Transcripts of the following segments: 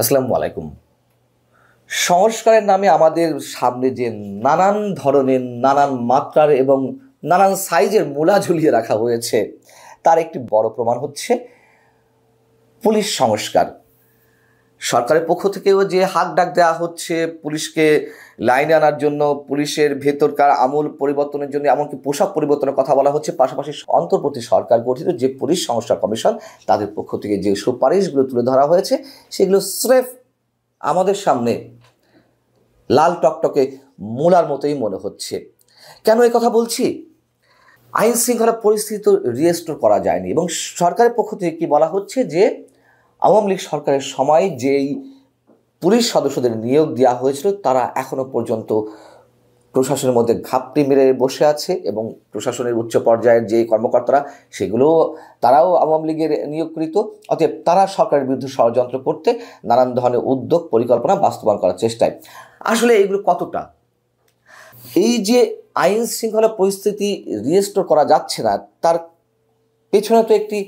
আসসালামু আলাইকুম। সংস্কারের নামে আমাদের সামনে যে নানান ধরনের, নানান মাত্রার এবং নানান সাইজের মূলা ঝুলিয়ে রাখা হয়েছে, তার একটি বড় প্রমাণ হচ্ছে পুলিশ সংস্কার। সরকারের পক্ষ থেকেও যে হাক ডাক দেওয়া হচ্ছে পুলিশকে লাইনে আনার জন্য, পুলিশের ভেতরকার আমূল পরিবর্তনের জন্য, এমনকি পোশাক পরিবর্তনের কথা বলা হচ্ছে। পাশাপাশি অন্তর্বর্তী সরকার গঠিত যে পুলিশ সংস্কার কমিশন, তাদের পক্ষ থেকে যে সুপারিশগুলো তুলে ধরা হয়েছে, সেগুলো স্রেফ আমাদের সামনে লাল টকটকে মূলার মতোই মনে হচ্ছে। কেন এই কথা বলছি? আইন শৃঙ্খলা পরিস্থিতি তো রিস্টোর করা যায়নি, এবং সরকারের পক্ষ থেকে কি বলা হচ্ছে যে আওয়ামী লীগ সরকারের সময় যেই পুলিশ সদস্যদের নিয়োগ দেওয়া হয়েছিল, তারা এখনো পর্যন্ত প্রশাসনের মধ্যে ঘাপটি মেরে বসে আছে, এবং প্রশাসনের উচ্চ পর্যায়ের যে কর্মকর্তারা, সেগুলো তারাও আওয়ামী লীগের নিয়োগকৃত। অতএব তারা সরকারের বিরুদ্ধে ষড়যন্ত্র করতে নানান ধরনের উদ্যোগ পরিকল্পনা বাস্তবায়ন করার চেষ্টায়। আসলে এগুলো কতটা, এই যে আইন শৃঙ্খলা পরিস্থিতি রিস্টোর করা যাচ্ছে না, তার পেছনে তো একটি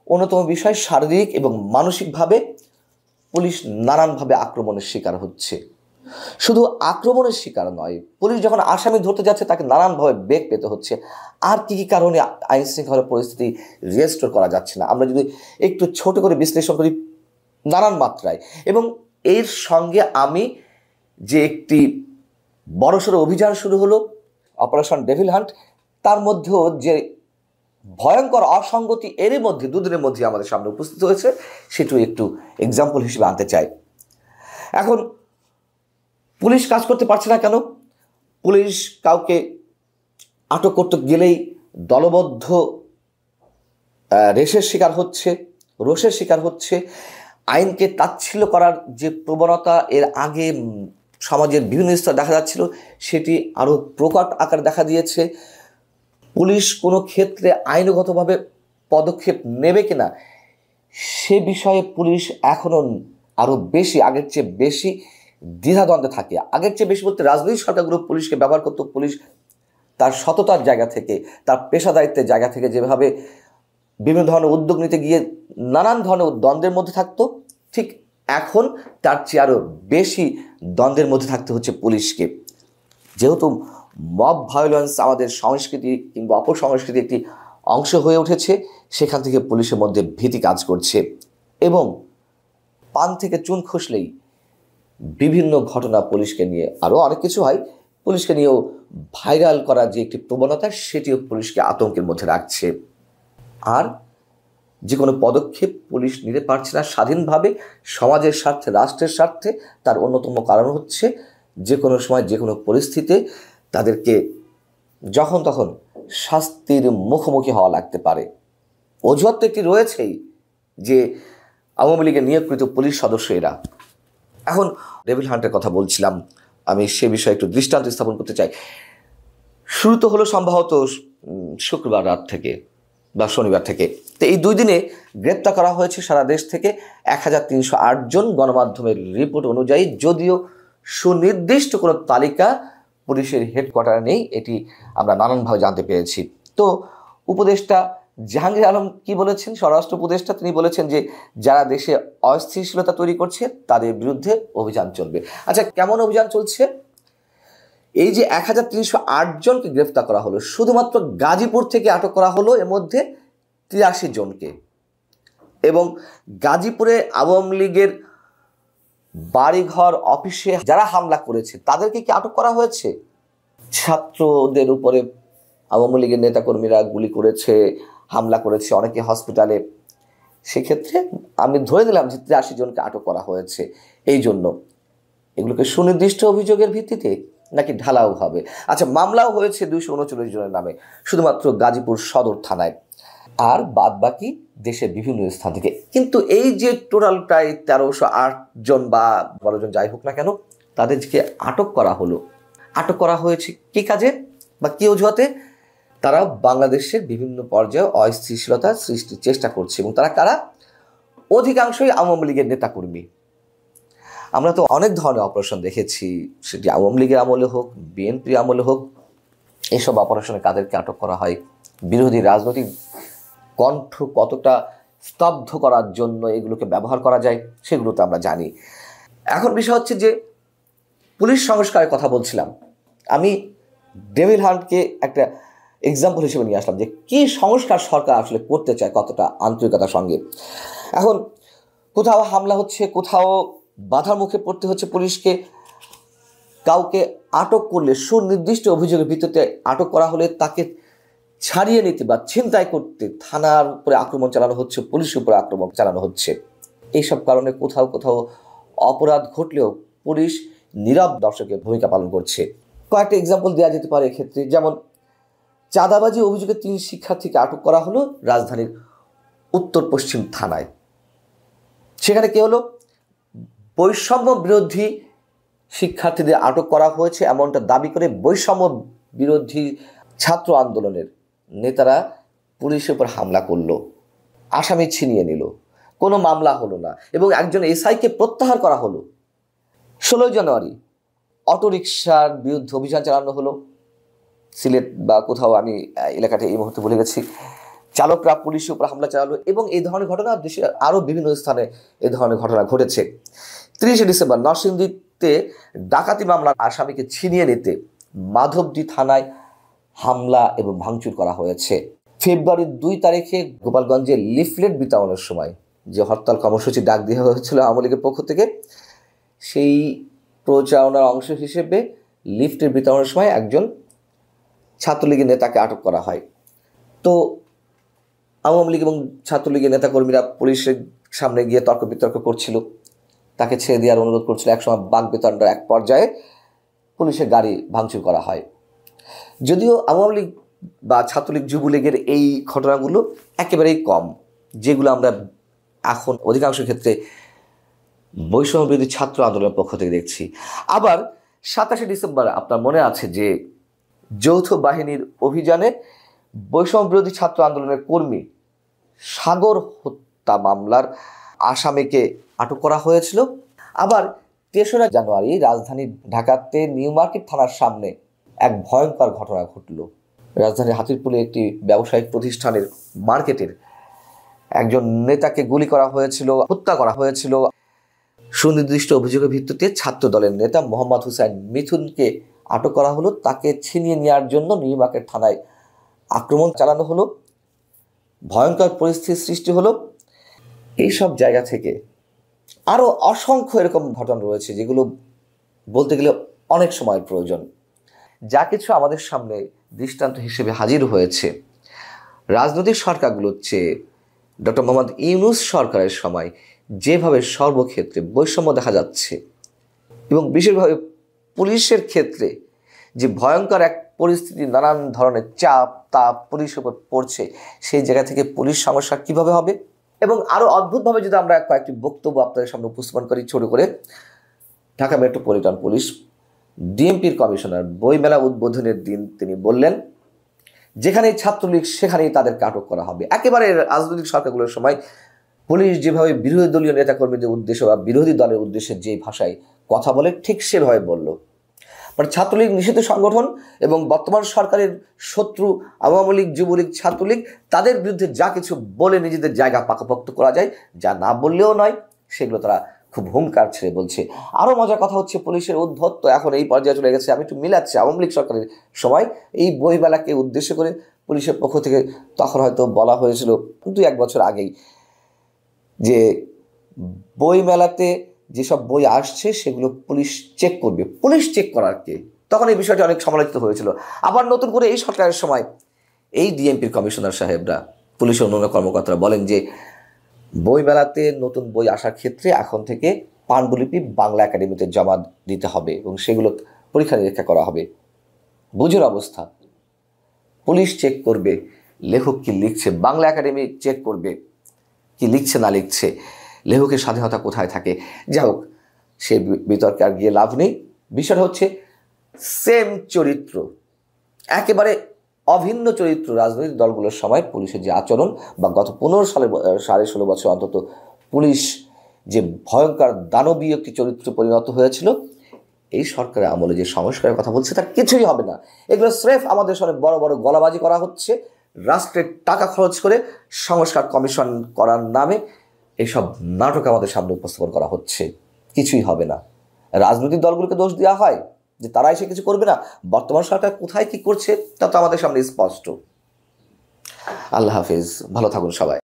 অন্যতম বিষয়, শারীরিক এবং মানসিকভাবে পুলিশ নানানভাবে আক্রমণের শিকার হচ্ছে। শুধু আক্রমণের শিকার নয়, পুলিশ যখন আসামি ধরতে যাচ্ছে তাকে নানানভাবে বেগ পেতে হচ্ছে। আর কি কি কারণে আইন শৃঙ্খলা পরিস্থিতি রিস্টোর করা যাচ্ছে না, আমরা যদি একটু ছোট করে বিশ্লেষণ করি নানান মাত্রায়। এবং এর সঙ্গে আমি যে একটি বড়সড় অভিযান শুরু হলো, অপারেশন ডেভিল হান্ট, তার মধ্যেও যে ভয়ঙ্কর অসঙ্গতি এরই মধ্যে দুদিনের মধ্যে আমাদের সামনে উপস্থিত হয়েছে, সেটু একটু এক্সাম্পল হিসেবে আনতে চাই। এখন পুলিশ কাজ করতে পারছে না কেন? পুলিশ কাউকে আটক করতে গেলেই দলবদ্ধ রেশের শিকার হচ্ছে, রোষের শিকার হচ্ছে। আইনকে তাচ্ছিল্য করার যে প্রবণতা এর আগে সমাজের বিভিন্ন স্তরে দেখা যাচ্ছিল, সেটি আরও প্রকট আকার দেখা দিয়েছে। পুলিশ কোনো ক্ষেত্রে আইনগতভাবে পদক্ষেপ নেবে কিনা, সে বিষয়ে পুলিশ এখনও আরও বেশি, আগের চেয়ে বেশি দ্বিধাদ্বন্দ্বে থাকে। আগের চেয়ে বেশি বলতে, রাজনৈতিক সরকারগুলো পুলিশকে ব্যবহার করতো, পুলিশ তার সততার জায়গা থেকে, তার পেশাদারিত্বের জায়গা থেকে যেভাবে বিভিন্ন ধরনের উদ্যোগ নিতে গিয়ে নানান ধরনের দ্বন্দ্বের মধ্যে থাকতো, ঠিক এখন তার চেয়ে আরও বেশি দ্বন্দ্বের মধ্যে থাকতে হচ্ছে পুলিশকে। যেহেতু মব ভায়োলেন্স আমাদের সংস্কৃতি কিংবা অপসংস্কৃতির একটি অংশ হয়ে উঠেছে, সেখান থেকে পুলিশের মধ্যে ভীতি কাজ করছে। এবং পান থেকে চুন খসলেই বিভিন্ন ঘটনা পুলিশকে নিয়ে, আরও অনেক কিছু হয়, পুলিশকে নিয়েও ভাইরাল করার যে একটি প্রবণতা, সেটিও পুলিশকে আতঙ্কের মধ্যে রাখছে। আর যে কোনো পদক্ষেপ পুলিশ নিতে পারছে না স্বাধীনভাবে, সমাজের স্বার্থে, রাষ্ট্রের স্বার্থে। তার অন্যতম কারণ হচ্ছে যে কোনো সময়, যে কোনো পরিস্থিতিতে তাদেরকে যখন তখন শাস্তির মুখোমুখি হওয়া লাগতে পারে। অজুহাত তো একটি রয়েছেই, যে আওয়ামী লীগের নিয়োগকৃত পুলিশ সদস্য এরা। এখন ডেভিল হান্টের কথা বলছিলাম, আমি সে বিষয়ে একটু দৃষ্টান্ত স্থাপন করতে চাই। শুরু তো হলো সম্ভবত শুক্রবার রাত থেকে বা শনিবার থেকে। তো এই 2 দিনে গ্রেপ্তার করা হয়েছে সারা দেশ থেকে 1308 জন। গণমাধ্যমের রিপোর্ট অনুযায়ী, যদিও সুনির্দিষ্ট কোনো তালিকা পুলিশের হেডকোয়ার্টারে নেই, এটি আমরা নানানভাবে জানতে পেরেছি। তো উপদেষ্টা জাহাঙ্গীর আলম কি বলেছেন, স্বরাষ্ট্র উপদেষ্টা, তিনি বলেছেন যে যারা দেশে অস্থিতিশীলতা তৈরি করছে তাদের বিরুদ্ধে অভিযান চলবে। আচ্ছা, কেমন অভিযান চলছে? এই যে 1308 জনকে গ্রেফতার করা হলো, শুধুমাত্র গাজীপুর থেকে আটক করা হলো এর মধ্যে 83 জনকে। এবং গাজীপুরে আওয়ামী লীগের বাড়িঘর, অফিসে যারা হামলা করেছে তাদেরকে কি আটক করা হয়েছে? ছাত্রদের উপরে আওয়ামী লীগের নেতাকর্মীরা গুলি করেছে, হামলা করেছে, অনেকে হসপিটালে। সেক্ষেত্রে আমি ধরে নিলাম যে 83 জনকে আটক করা হয়েছে। এই জন্য এগুলোকে সুনির্দিষ্ট অভিযোগের ভিত্তিতে নাকি ঢালাও হবে? আচ্ছা, মামলাও হয়েছে 239 জনের নামে শুধুমাত্র গাজীপুর সদর থানায়, আর বাদ বাকি দেশের বিভিন্ন স্থান থেকে। কিন্তু এই যে টোটাল প্রায় 1308 জন বা 12 জন যাই হোক না কেন, তাদেরকে আটক করা হলো, আটক করা হয়েছে কি কাজে বা কি অজুহাতে? তারা বাংলাদেশের বিভিন্ন পর্যায়ে অস্থিতিশীলতা সৃষ্টির চেষ্টা করছে। এবং তারা কারা? অধিকাংশই আওয়ামী লীগের নেতাকর্মী। আমরা তো অনেক ধরনের অপারেশন দেখেছি, সেটি আওয়ামী লীগের আমলে হোক, বিএনপির আমলে হোক। এসব অপারেশনে কাদেরকে আটক করা হয়? বিরোধী রাজনৈতিক কণ্ঠ কতটা স্তব্ধ করার জন্য এগুলোকে ব্যবহার করা যায়, সেগুলো তো আমরা জানি। এখন বিষয় হচ্ছে যে পুলিশ সংস্কারের কথা বলছিলাম, আমি ডেভিল হান্টকে একটা এক্সাম্পল হিসেবে নিয়ে আসলাম যে কী সংস্কার সরকার আসলে করতে চায় কতটা আন্তরিকতার সঙ্গে। এখন কোথাও হামলা হচ্ছে, কোথাও বাধার মুখে পড়তে হচ্ছে পুলিশকে, কাউকে আটক করলে সুনির্দিষ্ট অভিযোগের ভিত্তিতে আটক করা হলে তাকে ছাড়িয়ে নিতে বা ছিনতাই করতে থানার উপরে আক্রমণ চালানো হচ্ছে, পুলিশের উপরে আক্রমণ চালানো হচ্ছে। এইসব কারণে কোথাও কোথাও অপরাধ ঘটলেও পুলিশ নীরব দর্শকের ভূমিকা পালন করছে। কয়েকটা এক্সাম্পল দেওয়া যেতে পারে এক্ষেত্রে, যেমন চাঁদাবাজি অভিযোগে 3 শিক্ষার্থীকে আটক করা হলো রাজধানীর উত্তর পশ্চিম থানায়। সেখানে কি হলো, বৈষম্য বিরোধী শিক্ষার্থীদের আটক করা হয়েছে এমনটা দাবি করে বৈষম্য বিরোধী ছাত্র আন্দোলনের নেতারা পুলিশের উপর হামলা করলো, আসামি ছিনিয়ে নিল, কোনো মামলা হলো না এবং একজন এসআইকে প্রত্যাহার করা হলো। 16 জানুয়ারি অটোরিকশার বিরুদ্ধে অভিযান চালানো হলো সিলেট বা কোথাও, আমি এলাকাটা এই মুহূর্তে ভুলে গেছি। চালকরা পুলিশের উপর হামলা চালালো এবং এই ধরনের ঘটনা দেশের আরও বিভিন্ন স্থানে এই ধরনের ঘটনা ঘটেছে। 30 ডিসেম্বর নরসিংদীতে ডাকাতি মামলার আসামিকে ছিনিয়ে নিতে মাধবদী থানায় হামলা এবং ভাঙচুর করা হয়েছে। ফেব্রুয়ারির 2 তারিখে গোপালগঞ্জে লিফলেট বিতরণের সময় যে হরতাল কর্মসূচি ডাক দেওয়া হয়েছিল আওয়ামী লীগের পক্ষ থেকে, সেই প্রচারণার অংশ হিসেবে লিফলেট বিতরণের সময় একজন ছাত্রলীগের নেতাকে আটক করা হয়। তো আওয়ামী লীগ এবং ছাত্রলীগের নেতাকর্মীরা পুলিশের সামনে গিয়ে তর্ক বিতর্ক করছিল, তাকে ছেড়ে দেওয়ার অনুরোধ করছিল। একসময় বাক বিতণ্ডার এক পর্যায়ে পুলিশের গাড়ি ভাঙচুর করা হয়। যদিও আওয়ামী লীগ বা ছাত্রলীগ যুবলীগের এই ঘটনাগুলো একেবারেই কম, যেগুলো আমরা এখন অধিকাংশ ক্ষেত্রে বৈষম্য বিরোধী ছাত্র আন্দোলনের পক্ষ থেকে দেখছি। আবার 27 ডিসেম্বর আপনার মনে আছে যে যৌথ বাহিনীর অভিযানে বৈষম্য বিরোধী ছাত্র আন্দোলনের কর্মী সাগর হত্যা মামলার আসামিকে আটক করা হয়েছিল। আবার 3রা জানুয়ারি রাজধানী ঢাকাতে নিউ মার্কেট থানার সামনে এক ভয়ঙ্কর ঘটনা ঘটল। রাজধানীর হাতিরপুলে একটি ব্যবসায়িক প্রতিষ্ঠানের মার্কেটের একজন নেতাকে গুলি করা হয়েছিল, হত্যা করা হয়েছিল। সুনির্দিষ্ট অভিযোগের ভিত্তিতে ছাত্র দলের নেতা মোহাম্মদ হুসাইন মিথুনকে আটক করা হলো, তাকে ছিনিয়ে নেওয়ার জন্য নিউ মার্কেট থানায় আক্রমণ চালানো হলো, ভয়ঙ্কর পরিস্থিতির সৃষ্টি হলো। এইসব জায়গা থেকে আরও অসংখ্য এরকম ঘটনা রয়েছে যেগুলো বলতে গেলে অনেক সময়ের প্রয়োজন। যা কিছু আমাদের সামনে দৃষ্টান্ত হিসেবে হাজির হয়েছে রাজনৈতিক সরকারগুলোর চেয়ে ডক্টর মোহাম্মদ ইউনূস সরকারের সময় যেভাবে সর্বক্ষেত্রে বৈষম্য দেখা যাচ্ছে এবং বিশেষভাবে পুলিশের ক্ষেত্রে যে ভয়ঙ্কর এক পরিস্থিতি, নানান ধরনের চাপ তাপ পুলিশের উপর পড়ছে, সেই জায়গা থেকে পুলিশ সংস্কার কীভাবে হবে। এবং আরও অদ্ভুতভাবে যদি আমরা কয়েকটি বক্তব্য আপনাদের সামনে উপস্থাপন করি ছোট করে, ঢাকা মেট্রোপলিটন পুলিশ ডিএমপির কমিশনার বইমেলা উদ্বোধনের দিন তিনি বললেন, যেখানেই ছাত্রলীগ সেখানেই তাদেরকে আটক করা হবে। একেবারে রাজনৈতিক সরকারগুলোর সময় পুলিশ যেভাবে বিরোধী দলীয় নেতাকর্মীদের উদ্দেশ্যে বা বিরোধী দলের উদ্দেশ্যে যে ভাষায় কথা বলে ঠিক সেভাবে বলল। মানে ছাত্রলীগ নিষিদ্ধ সংগঠন এবং বর্তমান সরকারের শত্রু আওয়ামী লীগ, যুবলীগ, ছাত্রলীগ, তাদের বিরুদ্ধে যা কিছু বলে নিজেদের জায়গা পাকাপোক্ত করা যায়, যা না বললেও নয়, সেগুলো তারা খুব হুঙ্কার ছেড়ে বলছে। আরও মজার কথা হচ্ছে পুলিশের উদ্ধত্ত এখন এই পর্যায়ে চলে গেছে। আমি একটু মিলাচ্ছি, আওয়ামী লীগ সরকারের সময় এই বইমেলাকে উদ্দেশ্য করে পুলিশের পক্ষ থেকে তখন হয়তো বলা হয়েছিল 2-1 বছর আগেই যে বইমেলাতে যেসব বই আসছে সেগুলো পুলিশ চেক করবে। পুলিশ চেক করার কে? তখন এই বিষয়টি অনেক সমালোচিত হয়েছিল। আবার নতুন করে এই সরকারের সময় এই ডিএমপির কমিশনার সাহেবরা, পুলিশের অন্যান্য কর্মকর্তারা বলেন যে বইমেলাতে নতুন বই আসার ক্ষেত্রে এখন থেকে পাণ্ডুলিপি বাংলা একাডেমিতে জমা দিতে হবে এবং সেগুলো পরীক্ষা নিরীক্ষা করা হবে। বুঝুন অবস্থা, পুলিশ চেক করবে লেখক কি লিখছে, বাংলা একাডেমি চেক করবে কি লিখছে না লিখছে, লেখকের স্বাধীনতা কোথায় থাকে। যাই হোক, সে বিতর্কে আর গিয়ে লাভ নেই। বিষয়টা হচ্ছে সেম চরিত্র, একেবারে অভিন্ন চরিত্র রাজনৈতিক দলগুলোর সময় পুলিশের যে আচরণ, বা গত 15 সালে 16.5 বছর অন্তত পুলিশ যে ভয়ঙ্কর দানবীয় একটি চরিত্র পরিণত হয়েছিল, এই সরকারের আমলে যে সংস্কারের কথা বলছে তার কিছুই হবে না। এগুলো স্রেফ আমাদের সামনে বড় বড় গলাবাজি করা হচ্ছে, রাষ্ট্রের টাকা খরচ করে সংস্কার কমিশন করার নামে এইসব নাটক আমাদের সামনে উপস্থাপন করা হচ্ছে। কিছুই হবে না। রাজনৈতিক দলগুলোকে দোষ দেওয়া হয় যে তারা এসে কিছু করবে না, বর্তমান সরকার কোথায় কি করছে তা তো আমাদের সামনে স্পষ্ট। আল্লাহ হাফিজ, ভালো থাকুন সবাই।